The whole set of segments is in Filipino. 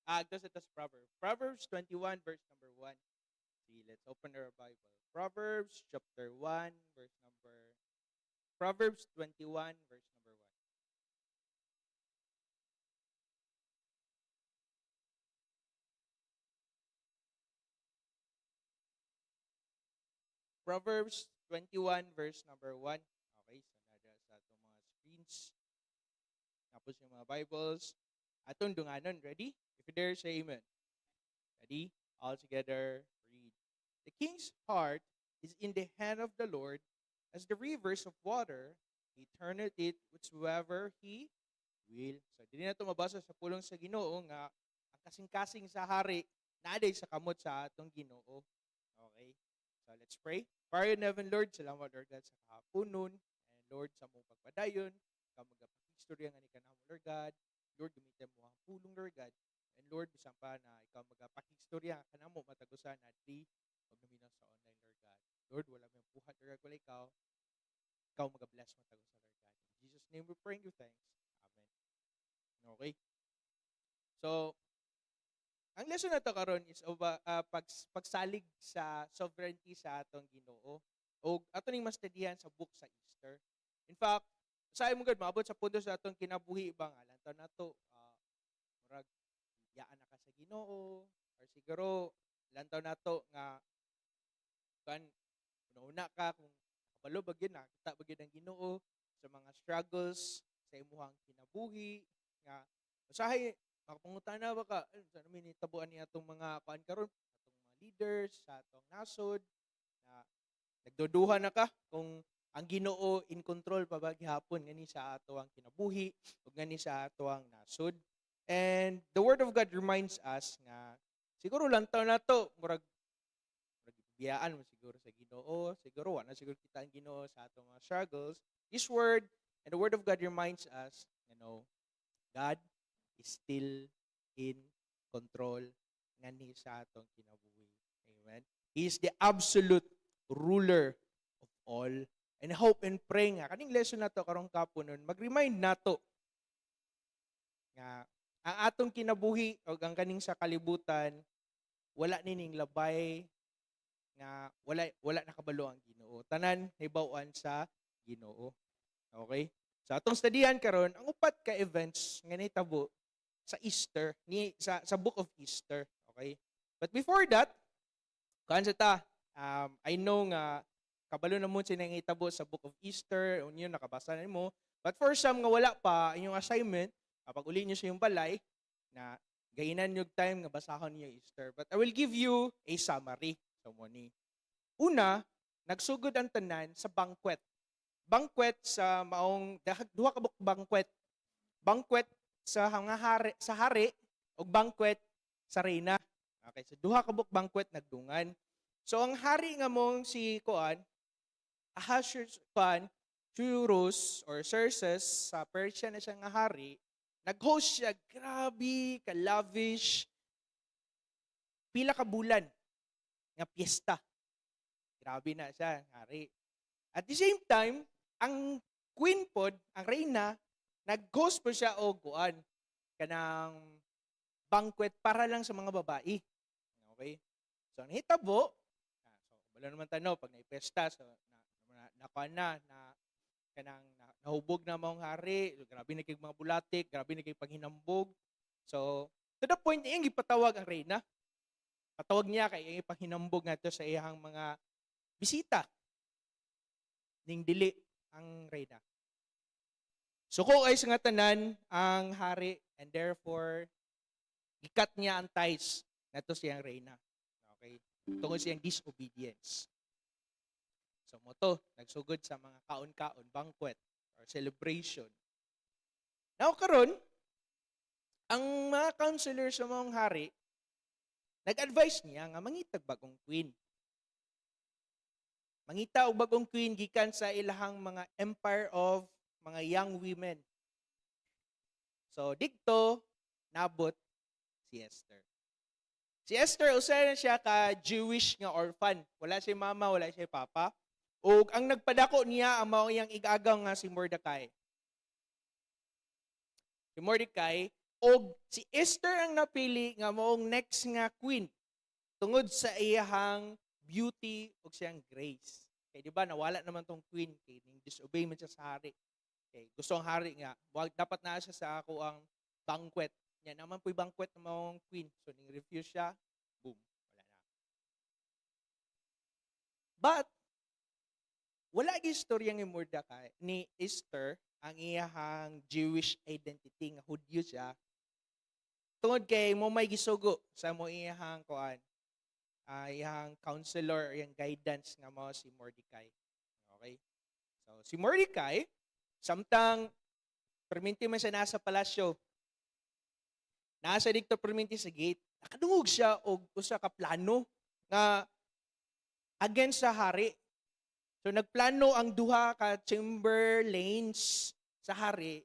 Ito sa Proverbs. Proverbs 21, verse number 1. See, let's open our Bible. Proverbs chapter 1, verse number... Proverbs 21, verse number 1. Proverbs 21, verse number 1. Okay, so nada sa itong mga screens. Tapos yung mga Bibles. Atong dunganon, ready? If you dare, say amen. Ready? All together, read. The king's heart is in the hand of the Lord, as the rivers of water. He turneth it whatsoever he will. So, dili na ito mabasa sa pulong sa Ginoo nga ang kasing-kasing sa hari naaday sa kamot sa atong Ginoo. Okay? So, let's pray. Father in heaven, Lord, salamat, Lord God, sa kahaponon. And Lord, sa mong pagpadayon, ikaw magpakistorya nga ni kanamo, Lord God. Lord, gamitin mo ang pulong, Lord God. And Lord, bisan pa na ikaw magpakistorya nga kanamo matagusan at di magnaminaw sa online, Lord God. Lord, wala may puhat, Lord God, wala ikaw mag-bless mo tagusan, Lord God. In Jesus' name we pray and give thanks. Amen. Okay? So, ang lesson na to karon is pagsalig sa sovereignty sa atong Ginoo. O ato ning mastudihan sa book sa Easter. In fact, sa mo gud maabot sa punto sa atong kinabuhi ba nga lantaw nato murag yaan na ka sa Ginoo or siguro lantaw nato nga kan una ka kung kabalo ba gyud nakita ba gyud ang Ginoo sa mga struggles sa imuhang kinabuhi nga usahay makapangutana ba ka sa namin tabuan ni atong mga kuan karon atong mga leaders sa atong nasod na nagduduha na ka kung ang Ginoo in control pa ba gihapon ngani sa ato ang kinabuhi ug ngani sa ato ang nasod. And the word of God reminds us nga siguro lantaw na to murag biyaan mo siguro sa Ginoo, siguro wala siguro kita ang Ginoo sa atong mga struggles. This word and the word of God reminds us, God is still in control ngani sa atong kinabuhi. Amen. He is the absolute ruler of all. And hope and pray nga kaning lesson nato karong kaponon mag-remind nato nga ang atong kinabuhi o ang kaning sa kalibutan wala nining labay nga wala nakabalo ang Ginoo. Tanan hibaw-an sa Ginoo. Okay? So atong studihan karon ang upat ka events nga nahitabo sa Easter sa book of Easter. Okay? But before that, kansa ta I know nga kabalo na mo sinangitabo sa book of Easter, unyo nakabasa na mo. But for some nga wala pa inyong assignment, pag uli niyo sa yung balay na gainan niyo time nga basahon niyo Easter. But I will give you a summary. So mo ni una, nagsugod ang tanan sa banquet. Banquet sa maong duha ka banquet. Banquet sa hari o banquet sa reyna. Okay, so duha ka banquet nagdungan. So ang hari nga mong si Kuan, Ahasuerus or Xerxes sa Persia na siya nga hari, nag-host siya, grabe, ka-lavish, pila ka bulan nga piyesta. Grabe na siya, hari. At the same time, ang queen pod, ang reyna, nag-host po siya o Kuan, kanang banquet para lang sa mga babae. Okay? So, nahitabo, so, wala naman tanong, pag naipesta, so, kanang nahubog na mong hari, grabe na kay mga bulatik, grabe na kay panghinambog. So, to the point, iyang ipatawag ang reyna. Patawag niya kay iyang ipanghinambog nga to sa iyang mga bisita. Ning dili ang reyna. Suko ay sa nga tanan ang hari and therefore, gikat niya ang ties nato siyang reyna. Okay? Tungod siyang disobedience. So mo to, nagsugod sa mga kaon-kaon, banquet, or celebration. Now karon, ang mga counselor sa mga hari, nag-advise niya nga mangitag bagong queen. Mangita og bagong queen gikan sa ilahang mga empire of mga young women. So dikto nabot si Esther. Si Esther usa na siya ka Jewish nga orphan. Wala siya mama, wala siya papa. Ug ang nagpadako niya ang mao iyang igagaw nga si Mordecai. Si Mordecai Og si Esther ang napili nga maong next nga queen tungod sa iyahang beauty ug siyang grace. Kay di ba nawala naman tong queen kay ning disobey man siya sa hari. Kay gusto ang hari nga wag dapat naa siya sa ako ang banquet. Nya naman po'y banquet ng maong queen. So ning refuse siya, boom, wala na. But wala gi istorya ni Mordecai ni Esther ang iyahang Jewish identity nga Hudyo siya tungod kay mo may gisugo sa mo iyahang kuan iyang counselor, iyang guidance nga mo si Mordecai. Okay? So, si Mordecai, samtang perminti man siya nasa palasyo, nasa dito perminti sa gate, nakadungog siya og usa ka plano nga against sa hari. So, nagplano ang duha ka chamberlains sa hari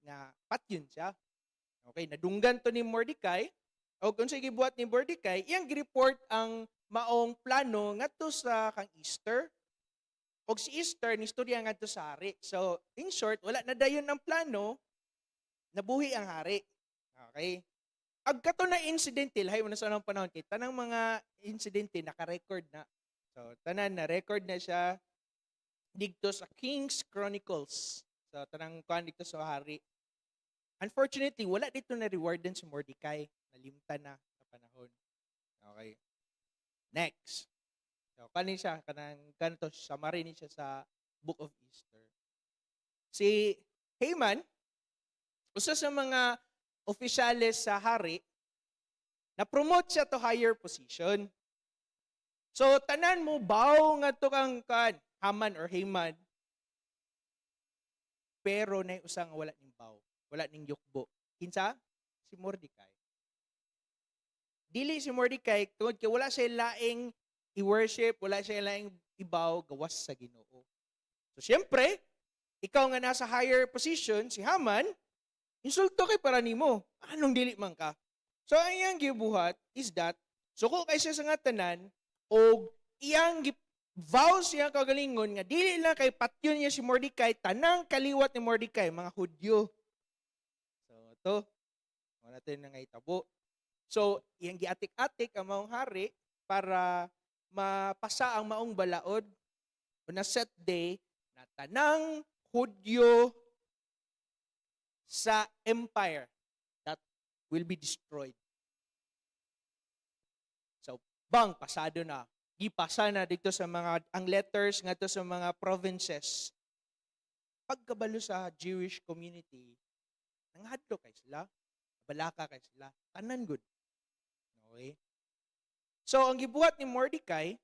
nga patyon siya. Okay, nadunggan to ni Mordecai. O kung sige buhat ni Mordecai, iyang gi-report ang maong plano ngadto sa kang Easter. Og si Easter ni istorya ngadto sa hari. So, in short, wala na dayon ang plano, nabuhi ang hari. Okay? Agkato na insidente, lahi mo na sa unang panahon, kay tanang mga insidente naka-record na. So, tanan na record na siya dito sa King's Chronicles. So, tanang kuan dito sa hari. Unfortunately, wala dito na rewarden si Mordecai. Nalimtan na sa panahon. Okay. Next. So, kanin siya, kanto, summary ni siya sa Book of Easter. Si Haman, usa sa mga opisyales sa hari, na-promote siya to higher position. So, tanan mo, baw nga to kang Haman or Haman, pero na usang wala ning baw, wala ning yukbo. Kinsa? Si Mordecai. Dili si Mordecai tungod kay wala siya laing i-worship, wala siya laing ibaw gawas sa Ginoo. So siyempre, ikaw nga nasa higher position, si Haman, insulto kay para nimo. Anong dili man ka? So ang iyang gibuhat is that suko kay siya sa nga tanan og iyang vow siya kagalingon nga dili lang kay patyon niya si Mordecai, tanang kaliwat ni Mordecai mga Hudyo. So ito, wala tayo na nga itabo. So, iyang giatik-atik ang maong hari para mapasa ang maong balaod on a set day na tanang Hudyo sa empire that will be destroyed. So, pasado na. Gipasa na dito sa mga, ang letters nga to sa mga provinces. Pagkabalo sa Jewish community, nanghadlo kay sila, balaka kay sila, tanan good. Okay? So, ang gibuhat ni Mordecai,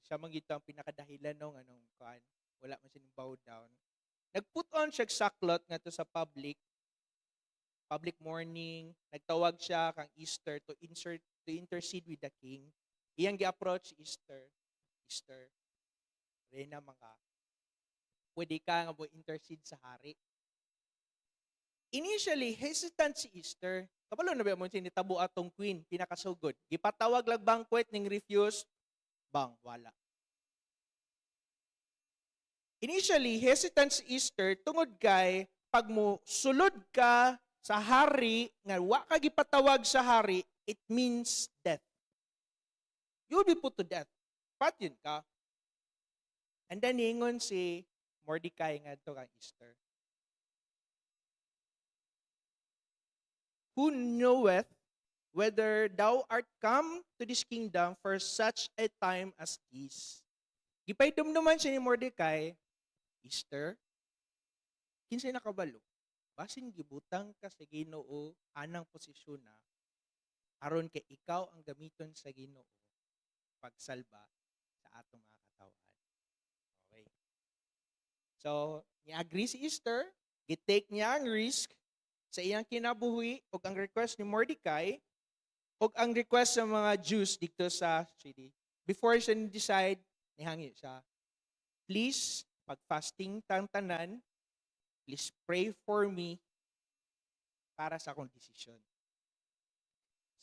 siya magito ang pinakadahilan nung wala man siya bow down. Nag-put on siya saklot nga to sa public mourning, nagtawag siya kang Easter to intercede with the king. Iyang gi-approach Easter, Rena mga, pwede ka nga mo intercede sa hari. Initially, hesitant si Easter. Kabalo na ba mo sinitabo atong queen, pinakasugod. Gipatawag lang banquet ning refuse, wala. Initially, hesitant si Easter tungod kay pag mo sulod ka sa hari, nga wa ka gipatawag sa hari, it means death. You will be put to death. Patyon ka. And then, ingon si Mordecai nga ito kang Easter. Who knoweth whether thou art come to this kingdom for such a time as this? Gipaydumduman siya ni Mordecai, Easter, kinsay nakabalo? Basin gibutang ka sa Ginoo anang posisyon na aron kay ikaw ang gamiton sa Ginoo pagsalba sa atong mga katawan. Okay. So, ni-agree si Easter, gitake niya ang risk sa iyang kinabuhi o ang request ni Mordecai o ang request sa mga Jews dito sa city. Before siya decide, nihangi siya. Please, pag-fasting tanan, please pray for me para sa akong decision.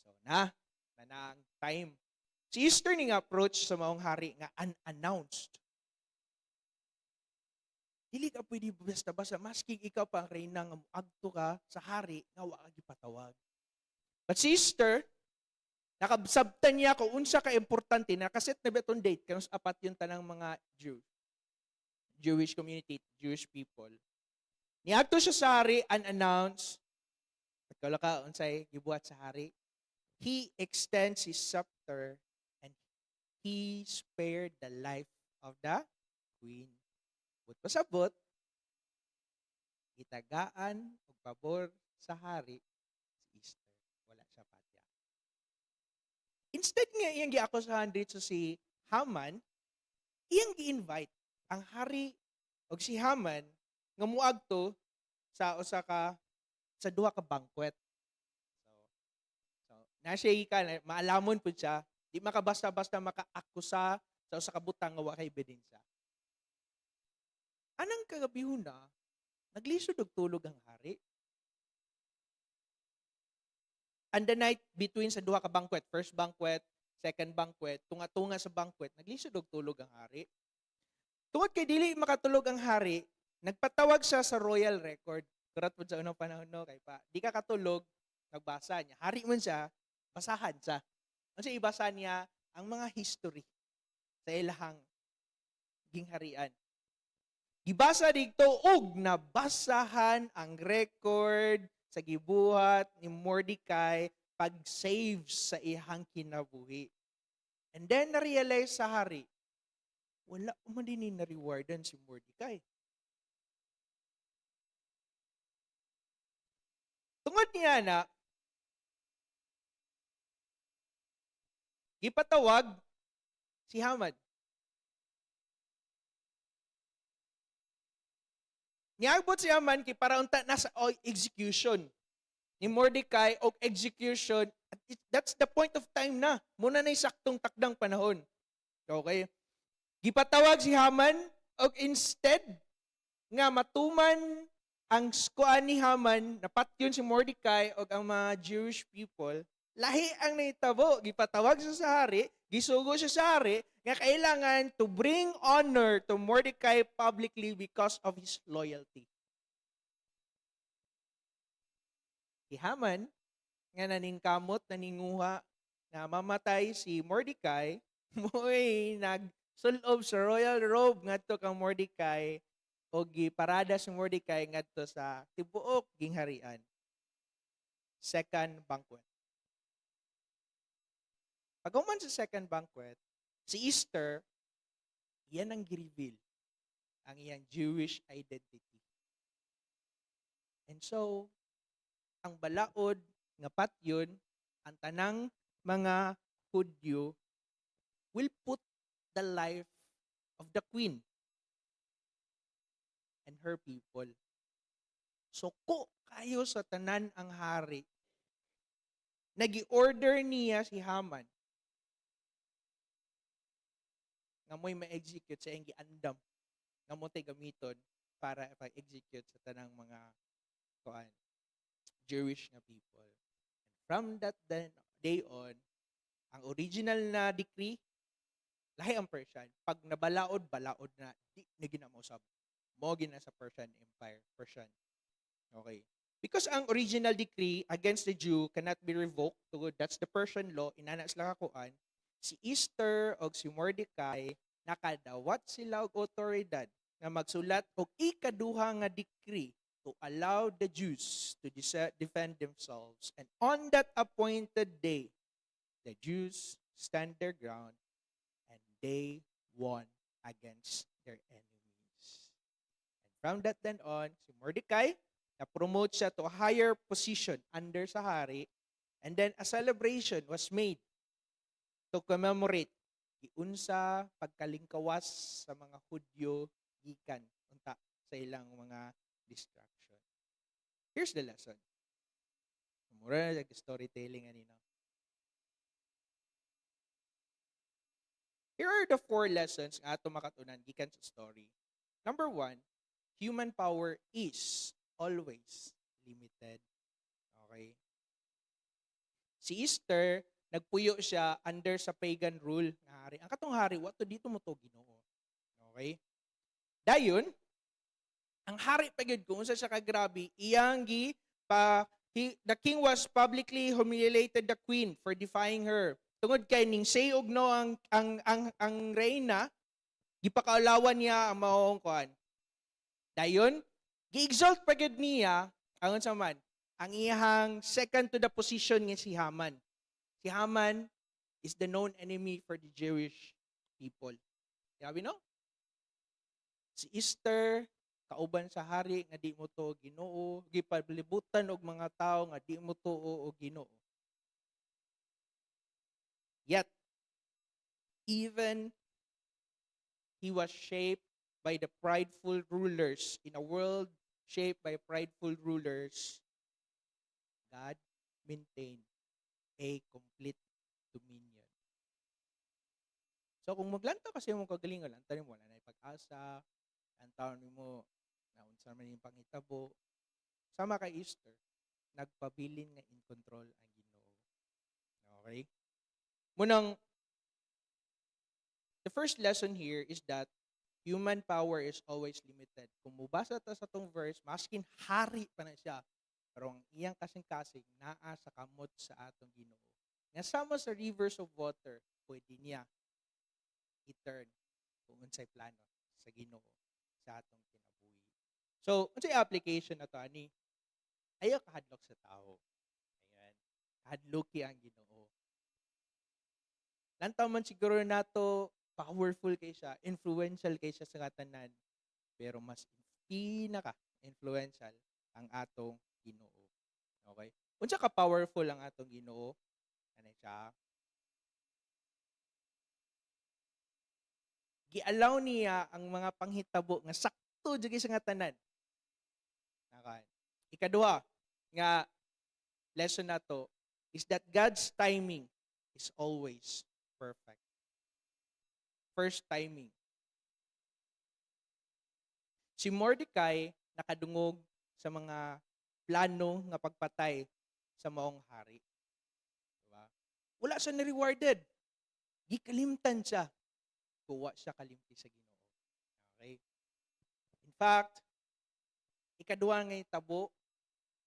So, na ang time. Si Easter ning approach sa maong hari nga unannounced. Dili ka pwede basta-basta maski ikaw pa ang reyna nga moadto ka sa hari nga wa ka gipatawag. But sister, nakabsabtan niya kung unsa ka importante, nakaset na beton date kung apat yung tanang mga Jewish community, Jewish people. Niadto siya sa hari unannounced. Pagkala ka unsay gibuhat sa hari, he extends his scepter and he spared the life of the queen. But pasabot, itagaan og pabor sa hari si Esther. Wala siya patya. Instead nga iyang giakusahan dito si Haman, iyang gi-invite ang hari og si Haman nga muadto sa duha ka banquet. So na siya maalamon pud siya, di makabasta-basta makaakusa sa usa ka butang nga wa kay ebidensya. Anang kagabihon na, naglisod og tulog ang hari. And the night between sa duha ka banquet, first banquet, second banquet, tunga-tunga sa banquet, naglisod og tulog ang hari. Tungod kay dili makatulog ang hari, nagpatawag siya sa royal record. Kurat po sa unang panahon, no? Kay pa, di ka katulog, nagbasa niya. Hari man siya, basahan siya. Kasi ibasa niya ang mga history sa ilahang gingharian. Gibasa dito og nabasahan ang record sa gibuhat ni Mordecai pag-save sa ihang kinabuhi. And then na-realize sa hari, wala man din na-rewardan si Mordecai. Tungod niya na, gipatawag si Haman. Niagbot si Haman kay para unta nasa execution ni Mordecai o execution. That's the point of time na. Muna na saktong takdang panahon. Okay? Gipatawag si Haman o instead nga matuman ang skuan ni Haman, napatyon si Mordecai o ang mga Jewish people, lahi ang naitabo. Gipatawag siya sa hari, gisugo siya sa hari, nga kailangan to bring honor to Mordecai publicly because of his loyalty. Si Haman, nga naningkamot, naninguha, na mamatay si Mordecai, mo'y nagsulob sa royal robe ngadto kang Mordecai o giparada si Mordecai ngadto sa tibuok gingharian. Second banquet. Paghuman sa second banquet, si Esther, yan ang gi-reveal ang iyang Jewish identity. And so, ang balaod nga patyon, ang tanang mga Hudyo will put the life of the queen and her people. Suko kayo sa tanan ang hari. Nagi-order niya si Haman nga mo'y ma-execute sa iyang giandam nga mo tay gamiton para pa-execute sa tanang mga Jewish na people. And from that day on, ang original na decree, lahi ang Persian. Pag nabalaod, balaod na, di na ginamusab. Mo gina sa Persian Empire. Persian. Okay. Because ang original decree against the Jew cannot be revoked. That's the Persian law. Inana sila kakuan. Si Esther o si Mordecai, nakadawat sila og otoridad na magsulat og ikaduha nga decree to allow the Jews to defend themselves. And on that appointed day, the Jews stand their ground and they won against their enemies. And from that then on, si Mordecai, na-promote siya to a higher position under sa hari, and then a celebration was made to commemorate giunsa pagkalingkawas sa mga Hudyo gikan unta sa ilang mga destruction. Here's the lesson. Mura na storytelling anino. Here are the 4 lessons nga ato makatunan gikan sa story. Number 1, human power is always limited. Okay? Si Esther, nagpuyo siya under sa pagan rule nga hari. Ang katong hari, wato dito mo to Ginoo. Okay? Dayon, ang hari pa gyud kung unsa siya kagrabe, iyang the king was publicly humiliated the queen for defying her. Tungod kay ning say og no ang reyna, gipakaulawan niya ang maong kuan. Dayon, gi-exalt pa gyud niya ang unsa man, ang iyang second to the position nga si Haman. Si Haman is the known enemy for the Jewish people. Sabi no? Si Esther, kauban sa hari nga di mo to Ginoo, gipablibutan og mga tao nga di mo to o Ginoo. Yet, even he was shaped by the prideful rulers in a world shaped by prideful rulers, God maintained a complete dominion. So kung maglantaw kasi mo kagalingon, lantaw mo na pag-asa, lantaw mo na unsa man yung pangitabo, sama kay Easter, nagpabilin nga in control ang Ginoo. Okay? Munang, the first lesson here is that human power is always limited. Kung mubasa ta sa tong verse, maskin hari pa na siya, pero ang iyang kasing-kasing naa sa kamot sa atong Ginoo. Nga sama sa rivers of water, pwede niya i-turn kung unsay plano sa Ginoo sa atong kinabuhi. So, unsay application na to ani? Ayaw kahadlok sa tao. Ayan. Kahadloki ang Ginoo. Lantaw man siguro nato powerful kay siya, influential kay siya sa katanan, pero mas pinaka-influential ang atong Ginoo. Okay? Unsa ka powerful ang atong Ginoo? Ano siya? Gi-allow niya ang mga panghitabo nga sakto jud sa nga tanan. Okay. Ikaduha nga lesson nato is that God's timing is always perfect. First timing. Si Mordecai nakadungog sa mga plano nga pagpatay sa maong hari. Diba? Wala siya na-rewarded. Gikalimtan siya. Kuwa siya kalimti sa Ginoo. Okay? In fact, ikaduha nga tabo,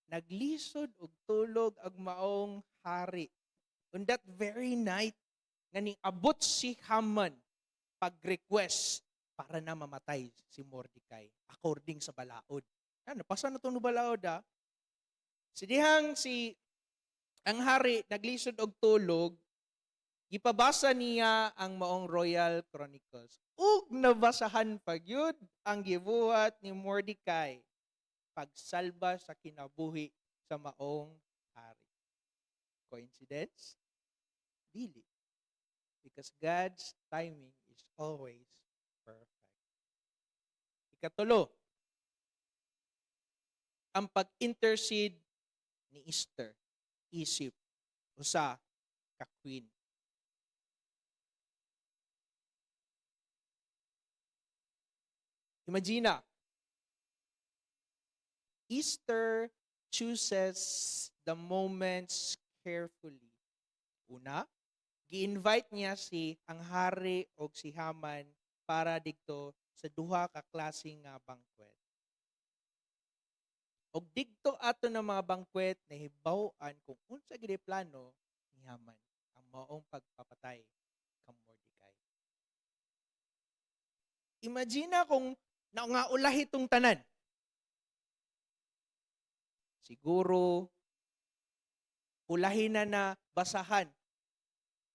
naglisod og tulog ang maong hari. On that very night, nga ning abot si Haman pag-request para na mamatay si Mordecai according sa balaod. Ano, pasa na itong balaod ha? Ang hari naglisod og tulog, gipabasa niya ang maong Royal Chronicles. Ug nabasahan pag yun ang gibuhat ni Mordecai pagsalba sa kinabuhi sa maong hari. Coincidence? Dili. Because God's timing is always perfect. Ikatulo, ang pag-intercede ni Esther, isip, usa ka queen. Imagine, Esther chooses the moments carefully. Una, gi-invite niya ang hari o si Haman para dito sa duha ka klaseng nga banquet. Og dito ato ng mga banquet na hibaw-an kung unsa gid plano ni Haman ang maong pagpapatay kang Mordecai. Imagine kung naungaulahi itong tanan. Siguro, ulahin na basahan.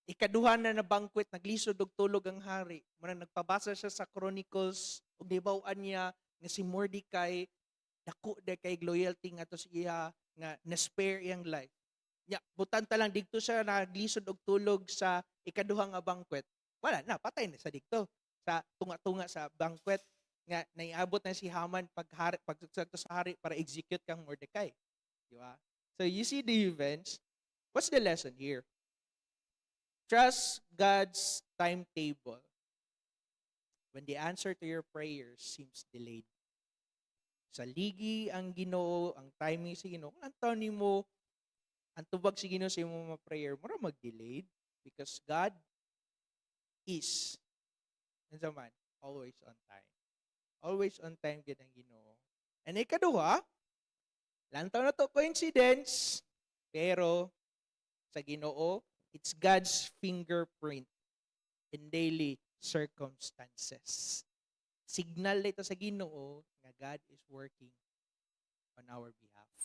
Ikaduha na banquet, naglisod og tulog ang hari. Muna nagpabasa siya sa Chronicles, ug dibaw-an niya nga si Mordecai, dako de kay loyalty nga to siya, nga na-spare iyang life. Ya, butanta lang dito siya naglisod og tulog sa ikaduha nga banquet. Wala na, patay na sa dito. Sa tunga-tunga sa banquet nga naiabot na si Haman pagsugsag sa hari para execute kang Mordecai. Di ba? So you see the events. What's the lesson here? Trust God's timetable when the answer to your prayers seems delayed. Sa ligi ang Ginoo, ang timing sa Ginoo, kung antaw nimo ang tubag si Ginoo sa imong mga prayer, mura mag-delayed because God is always on time. Always on time gid ang Ginoo. And ikaduha, lantaw na to coincidence, pero sa Ginoo, it's God's fingerprint in daily circumstances. Signal ito sa Ginoo nga God is working on our behalf.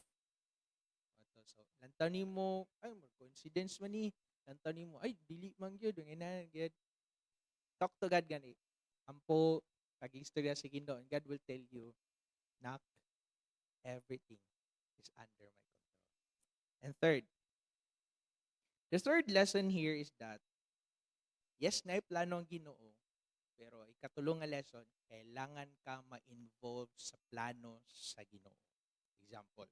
So, lantaw nimo, ay, coincidence man ni. Lantaw nimo, ay, dili man gyud, ina gyud. Talk to God gani. Ampo pag-istorya sa Ginoo, and God will tell you, knock, everything is under my control. And third, the third lesson here is that, yes, na plano ang Ginoo, pero ikatulong nga lesson, kailangan ka ma-involve sa plano sa Ginoo. Example.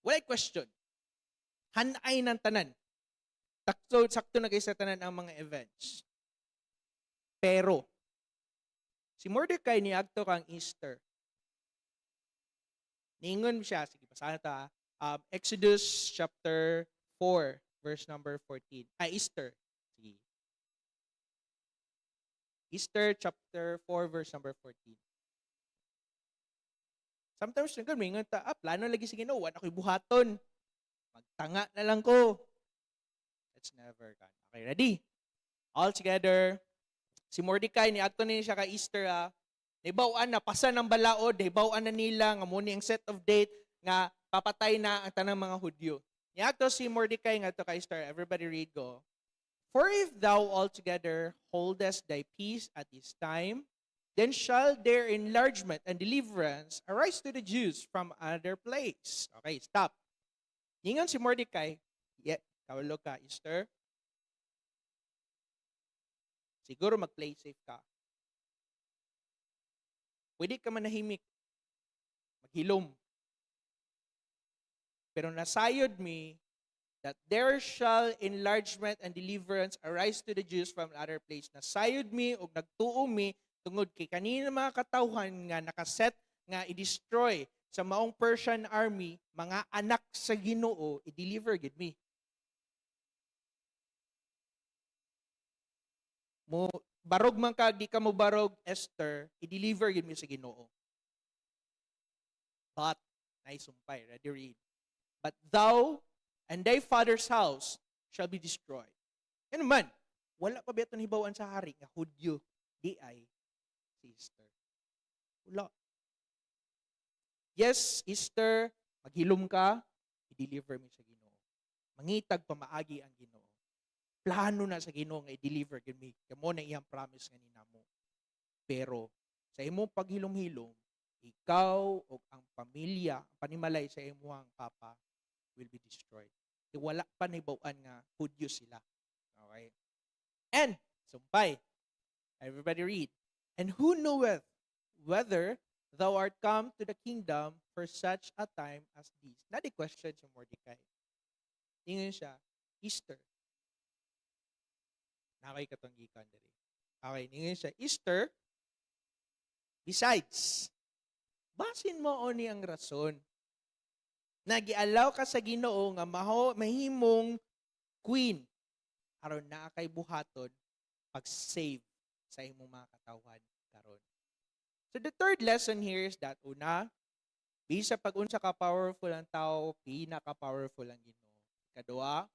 Wala question. Hanay ng tanan. Sakto na kayo sa tanan ang mga events. Pero, si Mordecai niagto kang Easter. Ningon siya, sige, basahan ta. Exodus chapter 4, verse number 14. Easter. Sige. Easter chapter 4, verse number 14. Sometimes nung mingon ta, plano lagi sa Ginoo, wala ko'y buhaton. Magtanga na lang ko. That's never gone. Okay, ready? All together. Si Mordecai, niadto ni siya ka Easter, naibawan na, pasan ng balaod, naibawan na nila, nga muna ang set of date, nga papatay na ang tanang mga Hudyo. Niadto si Mordecai nga to ka Easter, everybody read go. For if thou altogether holdest thy peace at this time, then shall their enlargement and deliverance arise to the Jews from another place. Okay, stop. Ningon si Mordecai, kawalo ka, Easter. Siguro mag-play safe ka. Pwede ka manahimik. Maghilom. Pero nasayod me that there shall enlargement and deliverance arise to the Jews from another place. Nasayod me o nagtuo me tungod kay kanina mga katawhan nga nakaset nga i-destroy sa maong Persian army, mga anak sa Ginoo, i-deliver gid me. Mo barog man ka, di ka mo barog, Esther, i-deliver gid me sa Ginoo. But, naisumpay, ready read. But thou and thy father's house shall be destroyed. Ano man, wala pa ba ito hibawan sa hari nga Hudyo, di ay si Esther. Wala. Yes, Esther, maghilom ka, i-deliver mo sa Ginoo. Mangitag pamaagi ang Ginoo. Plano na sa Ginoo nga i-deliver gid mi. Kamo na iyang promise nga ninamo. Pero sa imong paghilom-hilom, ikaw o ang pamilya, ang panimalay sa imong papa will be destroyed. Di wala pa nahibawan nga Hudyo sila. Okay? And sumpay. Everybody read. And who knoweth whether thou art come to the kingdom for such a time as this? Na di question si Mordecai. Tingin siya, Easter. Nakay katong gikan diri. Okay, tingin siya, Easter. Besides, basin mo oni ang rason. Nagialaw ka sa Ginoo nga mahimong queen aron na kay buhaton pag-save sa imong mga katawhan karon. So the third lesson here is that una, bisa pag-unsa ka powerful ang tao, pinaka-powerful ang Ginoo. Kadua,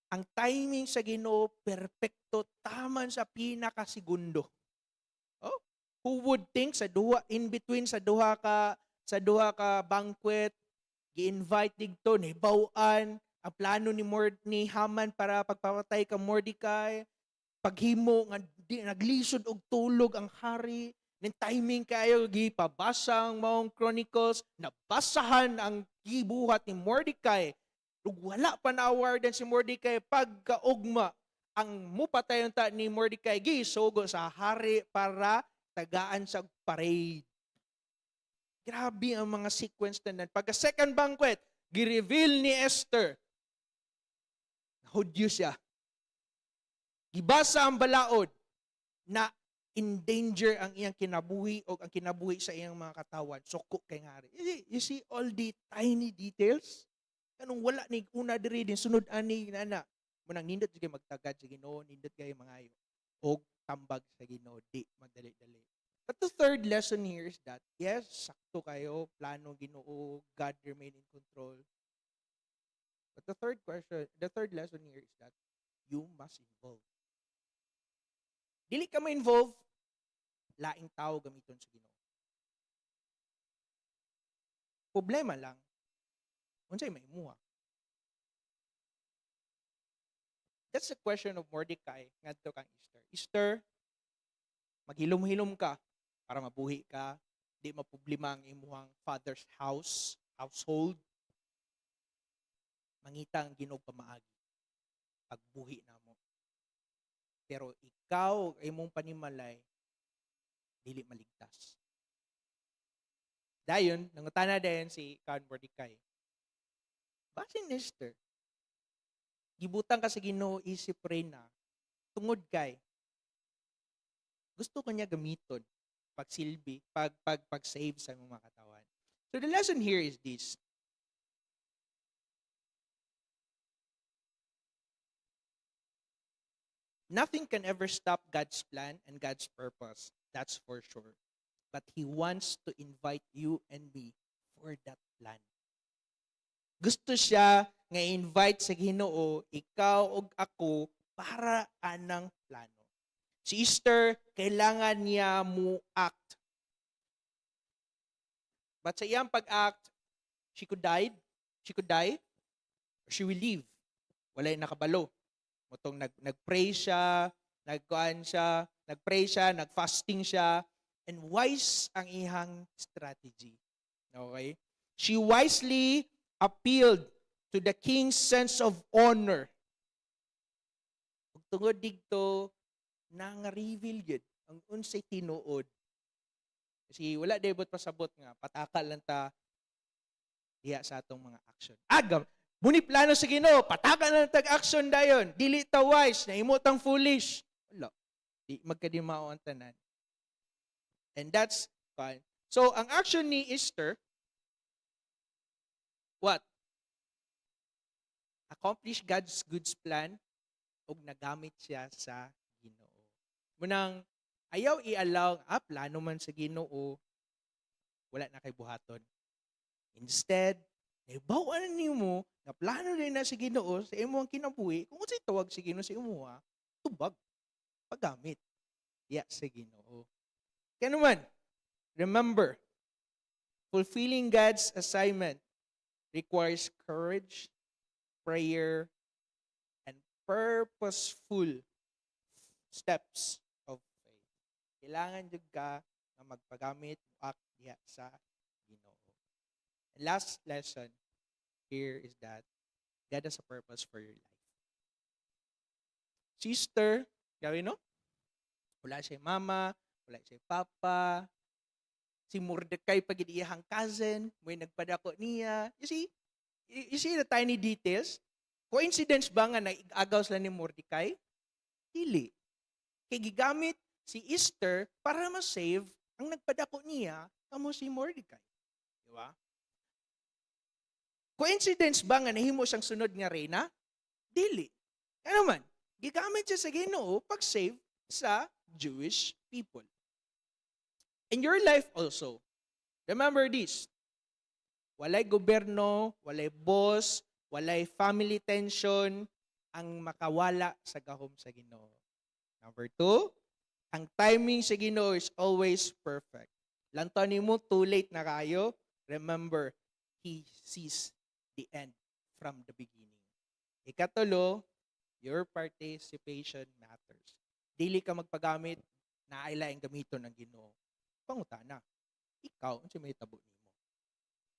ang timing sa Ginoo perpekto taman sa pinaka-segundo. Oh, who would think sa duha in between sa duha ka banquet, gi-invite digto ni baw-an ang plano ni Haman para pagpapatay ka Mordecai, paghimo nga naglisod og tulog ang hari, ning timing kayo gipabasa ang maong chronicles, nabasahan ang gibuhat ni Mordecai. Ug wala pa na-awardan si Mordecai pagkaugma ang mupatayon ta ni Mordecai gisugo sa hari para tagaan sa parade. Grabe ang mga sequence na nan. Pagka second banquet, gi-reveal ni Esther. Hudyo siya. Gibasa ang balaod na in danger ang iyang kinabuhi o ang kinabuhi sa iyang mga katawan. Suko kay hari. You see all the tiny details? Kanong wala ni una diri din sunod ani nana. Munang nindot kay magtagad sa Ginoo, nindot kay mangayo. Og tambag sa Ginoo, di madali-dali. But the third lesson here is that, yes, sakto kayo, plano Ginoo, God remain in control. But the third lesson here is that you must involve. Dili ka ma-involve, laing tao gamiton sa Ginoo. Problema lang, unsay maimuha. That's the question of Mordecai ngadto kang Esther. Esther, maghilom-hilom ka para mabuhi ka, di maproblema ang imuhang father's household. Mangita ang Ginoo pamaagi pagbuhi namo. Pero ikaw imong panimalay dili maligtas. Dayon, nangutana dayon si Kan Mordecai. Basin Esther, gibutang ka sa Ginoo isip reyna tungod kay gusto ko niya gamiton pagsilbi, pag-save sa mga katawan. So the lesson here is this. Nothing can ever stop God's plan and God's purpose. That's for sure. But He wants to invite you and me for that plan. Gusto siya nga invite sa Ginoo, ikaw ug ako para anang plano. Si Esther, kailangan niya mo act. But sa iyang pag-act, she could die, or she will leave. Walay nakabalo. Motong nag-pray siya, nag-pray siya, nag-fasting siya, and wise ang ihang strategy. Okay? She wisely appealed to the king's sense of honor. Ug tungod didto nang-reveal gyud ang unsay tinuod. Kasi wala daybot pasabot nga patakal lang ta diha sa atong mga action. Agam, muni plano sa Ginoo, patakal lang tag action dayon. Dili ta wise, nahimutang foolish. Wala. Di magkadimao ang tanan. And that's fine. So, ang action ni Esther, what? Accomplish God's good plan ug nagamit siya sa Ginoo. Munang ayaw i-allow, plano man sa Ginoo, wala na kay buhaton. Instead, naibawan nimo na plano din na sa Ginoo sa imong kinabuhi, kung unsay tawag sa Ginoo sa imuha, tubag, paggamit. Sa Ginoo. Kaya naman, remember, fulfilling God's assignment requires courage, prayer, and purposeful steps of faith. Kailangan jud ka na magpagamit act diha sa Ginoo. And last lesson here is that God has a purpose for your life. Sister, gawin no? Wala siya mama, wala siya papa. Si Mordecai pag iyahang cousin, may nagpadako niya. You see the tiny details? Coincidence ba nga nag-agaw sila ni Mordecai? Dili. Kay gigamit si Esther para ma-save ang nagpadako niya kamo si Mordecai. Di ba? Coincidence ba nga nahimo siyang sunod nga reyna? Dili. Ano man, gigamit siya sa Ginoo pag-save sa Jewish people. In your life also, remember this, walay gobyerno, walay boss, walay family tension ang makawala sa gahom sa Ginoo. Number 2, ang timing sa Ginoo is always perfect. Lantaw nimo too late na kayo, remember, He sees the end from the beginning. Ikatulo, your participation matters. Dili ka magpagamit na ailaing gamiton ng Ginoo. Pangutana, ikaw, unsa may tabo nimo?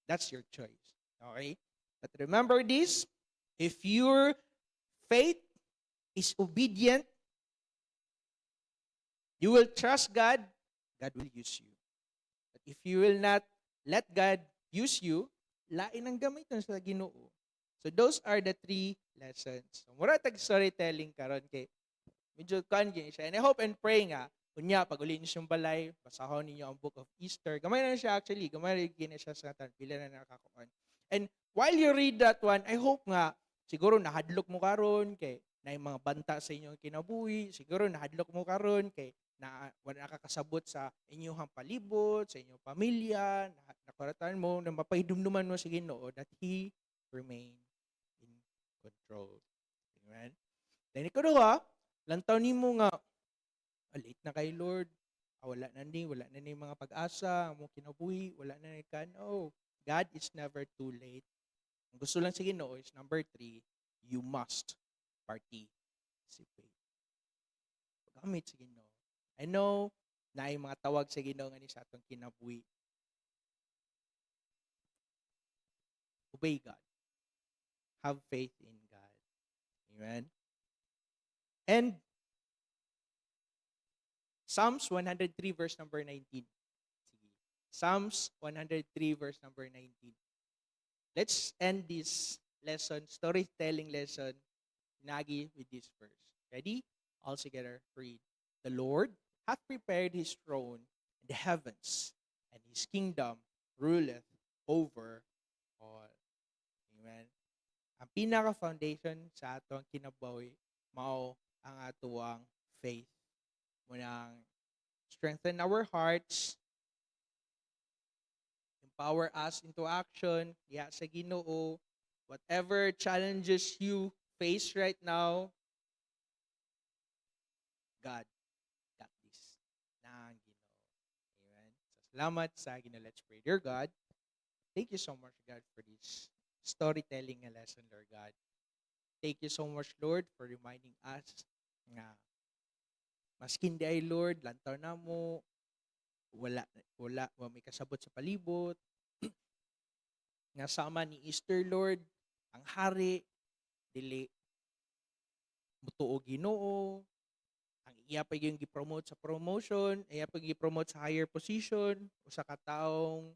That's your choice. Okay? But remember this, if your faith is obedient, you will trust God, God will use you. But if you will not let God use you, lain ang gamiton sa Ginoo. So those are the 3 lessons. So mura tag storytelling karon kay medyo kangi siya. And I hope and pray nga kunya pag uli niyo yung balay, basahon niyo ang Book of Easter. Gamay na siya actually, gamay na siya sa tan pila na nakakuan. And while you read that one, I hope nga siguro nahadlok mo karon kay na mga banta sa inyong kinabuhi, siguro nahadlok mo karon kay na wala nakakasabot sa inyong palibot, sa inyong pamilya, nakuratan mo, na mapahidumduman mo sa Ginoo that He remain in control. Amen? Then ikaduha, lantaw nimo nga, late na kay Lord, wala na ni mga pag-asa, mo kinabuhi, wala na ni oh, God is never too late. Ang gusto lang sa Ginoo is number 3, you must participate. Paggamit sa Ginoo. I know na ay mga tawag sa Ginoo nga ni sa atong kinabuhi. Obey God. Have faith in God. Amen? And Psalms 103 verse number 19. Sige. Psalms 103 verse number 19. Let's end this lesson, storytelling lesson, Nagi, with this verse. Ready? All together, read. The Lord hath prepared his throne in the heavens, and his kingdom ruleth over all. Amen. Ang pinaka-foundation sa atong kinabuhi mao ang atuang faith. Munang strengthen our hearts, empower us into action, diha sa Ginoo, whatever challenges you face right now, God got this. Na ang Ginoo. Amen. So, salamat sa Ginoo. Let's pray. Dear God, thank you so much, God, for this storytelling lesson, Lord God. Thank you so much, Lord, for reminding us nga maskin di ay, Lord, lantaw na mo, wala may kasabot sa palibot. Nga sama ni Easter, Lord, ang hari, dili mutuo Ginoo, ang iya pa yung gi-promote sa promotion, iya pa gi-promote sa higher position, usa ka taong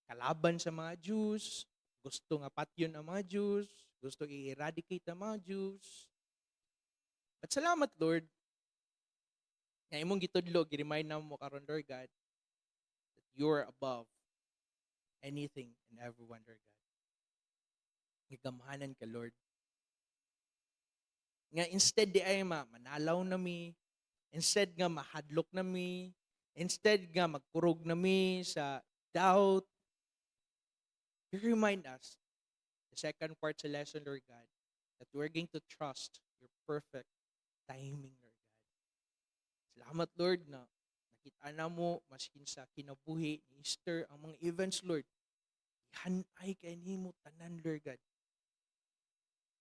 kalaban sa mga Jews, gusto nga patyon ang mga Jews, gusto i-eradicate ang mga Jews. But salamat, Lord, nga imong gitudlo, gi-remind na mo karon, Lord God, that you are above anything and everyone, Lord God. Nagamahanan ka, Lord. Nga instead di ay manalaw na mi, instead nga mahadlok na mi, instead nga magkurog na mi sa doubt, you remind us, the second part sa lesson, Lord God, that we're going to trust your perfect timing, Lord God. Salamat, Lord, na nakita na mo, maskin sa kinabuhi ni Easter, ang mga events, Lord, ihanay kay nimo tanan, Lord God.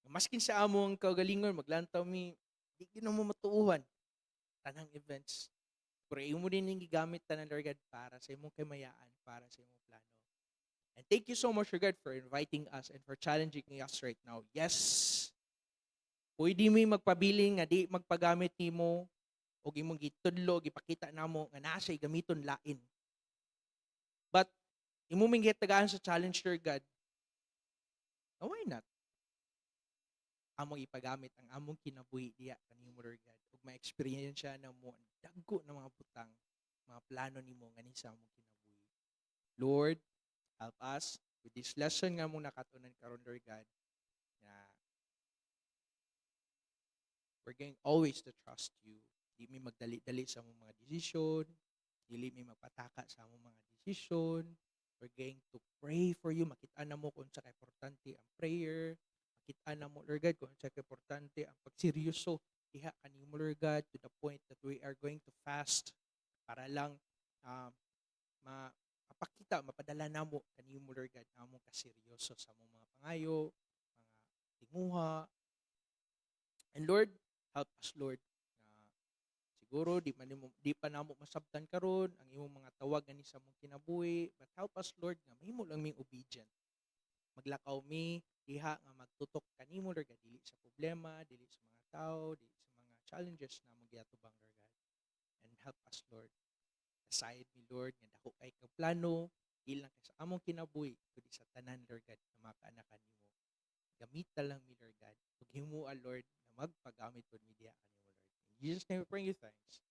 Maskin sa among kaugalingon, maglantaw mi, di gina mo matuuhan, tanang events. Pray mo din yung gigamit tanan, Lord God, para sa imong kamayaan, para sa imong plano. And thank you so much, Lord God, for inviting us and for challenging us right now. Yes, pwede mo magpabiling nga di magpagamit nimo o imong gitudlo, gipakita namo nga nasa gamiton lain. But imo ming gitagaan sa challenge, Lord God, why not? Among ipagamit ang among kinabuhi diya kanimo, Lord God, ug ma-experience na mo ang dagko na mga butang, mga plano nimo nga sa among kinabuhi. Lord, help us with this lesson nga mong nakatunan karon, Lord God, na we're going always to trust you. Di mi magdali-dali sa among mga desisyon, dili mi magpataka sa among mga desisyon. We're going to pray for you. Makita na mo kung sa importante ang prayer. Makita na mo, Lord God, kung sa importante ang pagseryoso diha kanimo, Lord God, to the point that we are going to fast para lang mapakita, mapadala na mo kanimo, Lord God, na among kaseryoso sa among mga pangayo, mga tinguha. And Lord, help us, Lord, na siguro di pa namo masabtan karon ang imong mga tawag ani sa among kinabuhi, but help us, Lord, nga mahimo lang ming obedient. Maglakaw mi diha nga magtutok kanimo, Lord God, dili sa problema, dili sa mga tao, dili sa mga challenges na mong giatubang, Lord God. And help us, Lord. Aside mi, Lord, nga dako kay kang plano, dili lang kay sa among kinabuhi, kundi sa tanan, Lord God, na mga kaanakan nimo. Gamita lang mi, Lord God. Ug himuan, Lord, na magpagamit pud mi diha kanimo, Lord. In Jesus' name we pray you thanks.